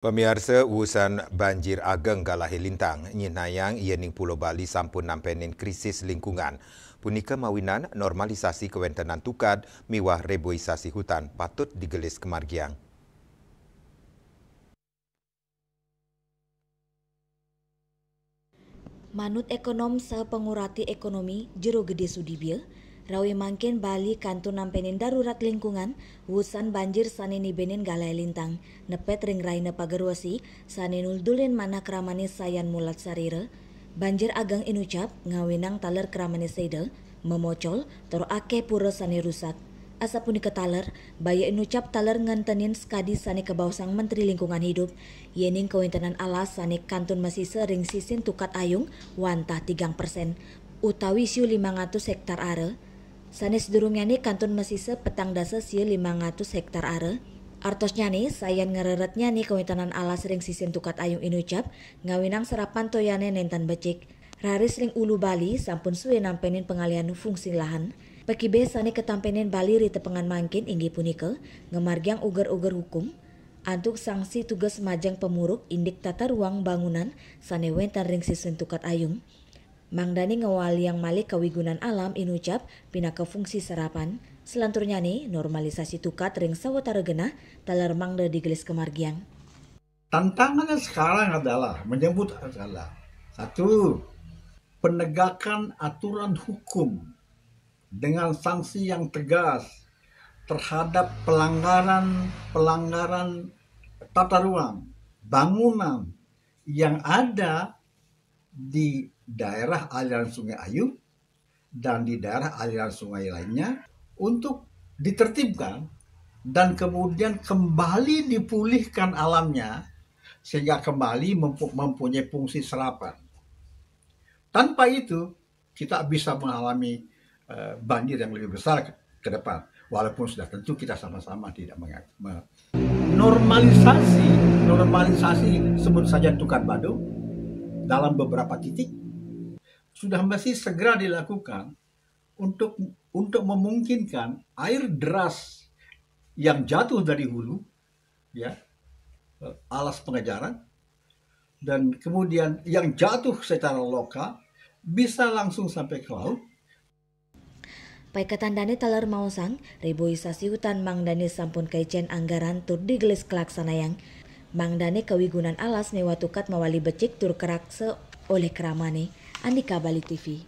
Pemirsa urusan banjir ageng Galahi Lintang, nyinayang iening Pulau Bali sampun nampenin krisis lingkungan. Punika mawinan normalisasi kewentenan tukad miwah reboisasi hutan patut digelis kemargiang. Manut ekonom pengurati ekonomi Jero Gede Sudibyo, rawi mangkin Bali kantun nampenin darurat lingkungan, wusan banjir saneni benin Galai Lintang, nepet ring raina pagerwasi, sanenul dulin mana kramani sayan mulat sarira, banjir agang inucap, ngawinang taler kramani seida, memocol, toro ake pura sane rusak. Asa punika taler, baya inucap taler ngantenin skadi sane kebawasang Menteri Lingkungan Hidup, yening kewintenan alas sane kantun masih sering sisin tukat ayung, wantah 3%, utawi siu 500 hektar are, sanes durungyane kantun masih petang dasa siu 500 hektar are, artosnya nih, sayan ngereretnya nih kewintenan alas ring sisin tukat ayung inucap, ngawinang serapan toyane nentan becik, raris ring ulu Bali sampun suwe nampenin pengalihan fungsi lahan. Pekibe sane ketampenin Bali rite pengan mangkin inggi punika ngemargiang uger-uger hukum antuk sanksi tugas majang pemuruk indik tata ruang bangunan sane wentan ring sisun tukat ayung. Mangdani ngewali yang malik kawigunan alam inucap pinaka fungsi serapan. Selanturnya nih normalisasi tukat ring sawatara genah talar mangda digelis kemargiang. Tantangannya sekarang adalah menyebut adalah satu, penegakan aturan hukum dengan sanksi yang tegas terhadap pelanggaran tata ruang bangunan yang ada di daerah aliran Sungai Ayung dan di daerah aliran sungai lainnya untuk ditertibkan dan kemudian kembali dipulihkan alamnya sehingga kembali mempunyai fungsi serapan. Tanpa itu kita bisa mengalami banjir yang lebih besar ke depan, walaupun sudah tentu kita sama-sama tidak normalisasi sebut saja tukat badu dalam beberapa titik sudah mesti segera dilakukan untuk memungkinkan air deras yang jatuh dari hulu, ya, alas pengejaran, dan kemudian yang jatuh secara lokal bisa langsung sampai ke laut. Paikatandane talar mausang, reboisasi hutan mangdane sampun kaicen anggaran tur digelis kelaksanayang. Mangdane kawigunan alas newatukat mawali becik tur kerakse oleh keramane. Andika Bali TV.